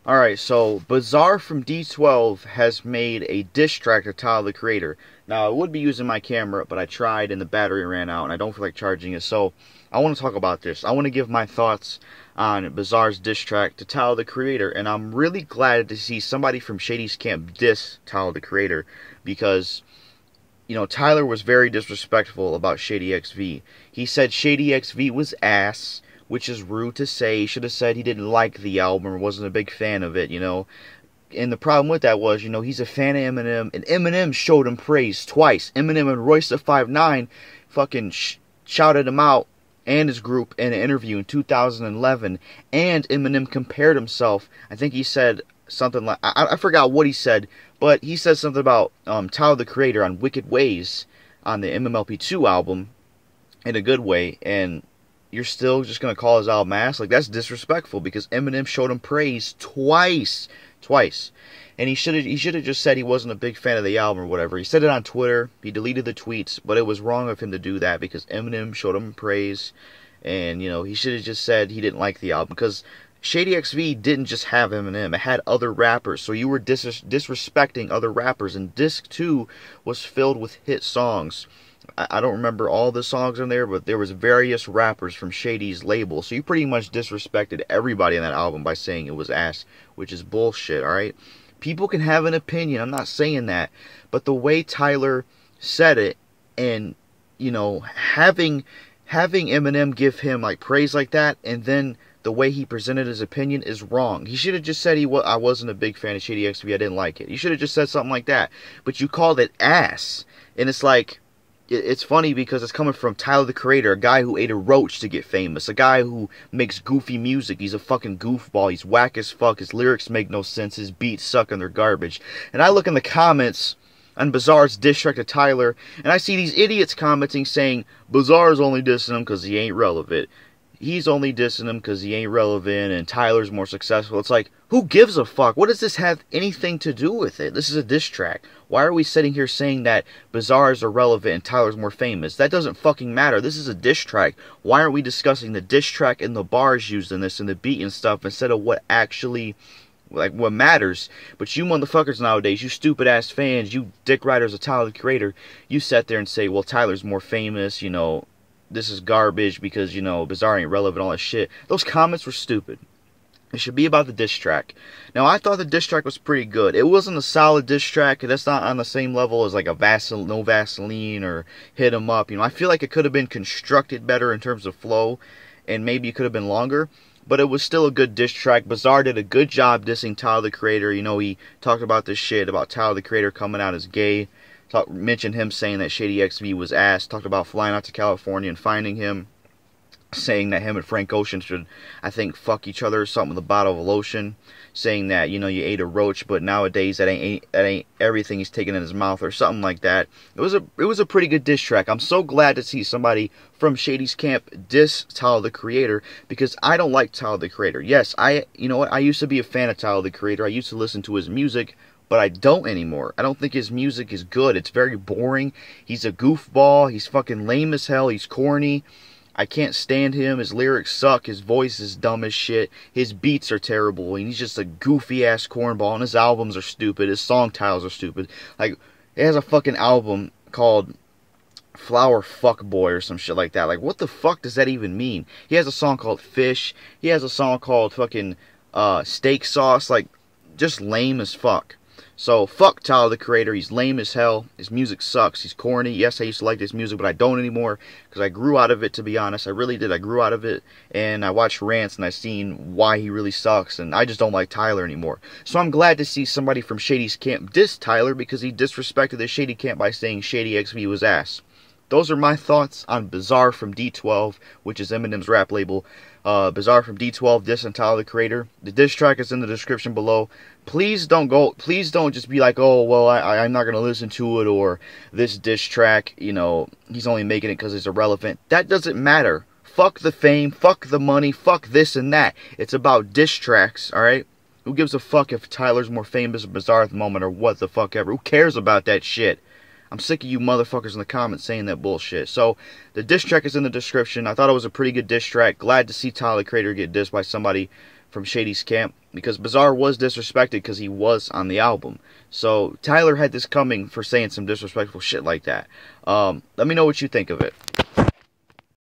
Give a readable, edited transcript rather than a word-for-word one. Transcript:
Alright, so Bizarre from D12 has made a diss track to Tyler the Creator. Now, I would be using my camera, but I tried and the battery ran out, and I don't feel like charging it, so I want to talk about this. I want to give my thoughts on Bizarre's diss track to Tyler the Creator, and I'm really glad to see somebody from Shady's camp diss Tyler the Creator, because, you know, Tyler was very disrespectful about Shady XV. He said Shady XV was ass, which is rude to say. He should have said he didn't like the album or wasn't a big fan of it, you know. And the problem with that was, you know, he's a fan of Eminem, and Eminem showed him praise twice. Eminem and Royce the 5'9" fucking shouted him out and his group in an interview in 2011, and Eminem compared himself. I think he said something like, I forgot what he said, but he said something about Tyler the Creator on Wicked Ways on the MMLP2 album in a good way, and you're still just going to call his album ass? Like, that's disrespectful, because Eminem showed him praise twice. And he should have just said he wasn't a big fan of the album or whatever. He said it on Twitter. He deleted the tweets, but it was wrong of him to do that because Eminem showed him praise. And, you know, he should have just said he didn't like the album, because Shady XV didn't just have Eminem. It had other rappers, so you were disrespecting other rappers. And Disc 2 was filled with hit songs. I don't remember all the songs in there, but there was various rappers from Shady's label. So you pretty much disrespected everybody on that album by saying it was ass, which is bullshit, alright? People can have an opinion, I'm not saying that. But the way Tyler said it, and, you know, having Eminem give him, like, praise like that, and then the way he presented his opinion is wrong. He should have just said I wasn't a big fan of Shady XV, I didn't like it. You should have just said something like that. But you called it ass. And it's like, it's funny because it's coming from Tyler the Creator, a guy who ate a roach to get famous, a guy who makes goofy music. He's a fucking goofball. He's whack as fuck. His lyrics make no sense. His beats suck and they're garbage. And I look in the comments on Bizarre's diss track to Tyler, and I see these idiots commenting saying Bizarre's only dissing him because he ain't relevant. He's only dissing him because he ain't relevant, and Tyler's more successful. It's like, who gives a fuck? What does this have anything to do with it? This is a diss track. Why are we sitting here saying that Bizarre is irrelevant and Tyler's more famous? That doesn't fucking matter. This is a diss track. Why aren't we discussing the diss track and the bars used in this and the beat and stuff instead of what actually, like, what matters? But you motherfuckers nowadays, you stupid ass fans, you dick riders of Tyler the Creator, you sat there and say, well, Tyler's more famous, you know, this is garbage because, you know, Bizarre ain't relevant, all that shit. Those comments were stupid. It should be about the diss track. Now, I thought the diss track was pretty good. It wasn't a solid diss track. That's not on the same level as like a No Vaseline or Hit 'Em Up. You know, I feel like it could have been constructed better in terms of flow, and maybe it could have been longer. But it was still a good diss track. Bizarre did a good job dissing Tyler the Creator. You know, he talked about this shit about Tyler the Creator coming out as gay. Mentioned him saying that Shady XV was ass. Talked about flying out to California and finding him. Saying that him and Frank Ocean should, I think, fuck each other or something with a bottle of lotion. Saying that, you know, you ate a roach, but nowadays that ain't everything he's taking in his mouth or something like that. It was a pretty good diss track. I'm so glad to see somebody from Shady's camp diss Tyler the Creator, because I don't like Tyler the Creator. Yes, you know what, I used to be a fan of Tyler the Creator. I used to listen to his music, but I don't anymore. I don't think his music is good. It's very boring. He's a goofball. He's fucking lame as hell. He's corny. I can't stand him. His lyrics suck. His voice is dumb as shit. His beats are terrible. And he's just a goofy-ass cornball. And his albums are stupid. His song titles are stupid. Like, he has a fucking album called Flower Fuck Boy or some shit like that. Like, what the fuck does that even mean? He has a song called Fish. He has a song called fucking Steak Sauce. Like, just lame as fuck. So, fuck Tyler the Creator. He's lame as hell. His music sucks. He's corny. Yes, I used to like this music, but I don't anymore, because I grew out of it, to be honest. I really did. I grew out of it, and I watched rants, and I seen why he really sucks, and I just don't like Tyler anymore. So I'm glad to see somebody from Shady's camp diss Tyler, because he disrespected the Shady camp by saying Shady XV was ass. Those are my thoughts on Bizarre from D12, which is Eminem's rap label. Bizarre from D12 dissing Tyler the Creator. The diss track is in the description below. Please don't just be like, oh, well, I'm not going to listen to it, or this diss track, you know, he's only making it because it's irrelevant. That doesn't matter. Fuck the fame, fuck the money, fuck this and that. It's about diss tracks, alright? Who gives a fuck if Tyler's more famous or Bizarre at the moment, or what the fuck ever? Who cares about that shit? I'm sick of you motherfuckers in the comments saying that bullshit. So, the diss track is in the description. I thought it was a pretty good diss track. Glad to see Tyler the Creator get dissed by somebody from Shady's camp, because Bizarre was disrespected because he was on the album. So Tyler had this coming for saying some disrespectful shit like that. Let me know what you think of it.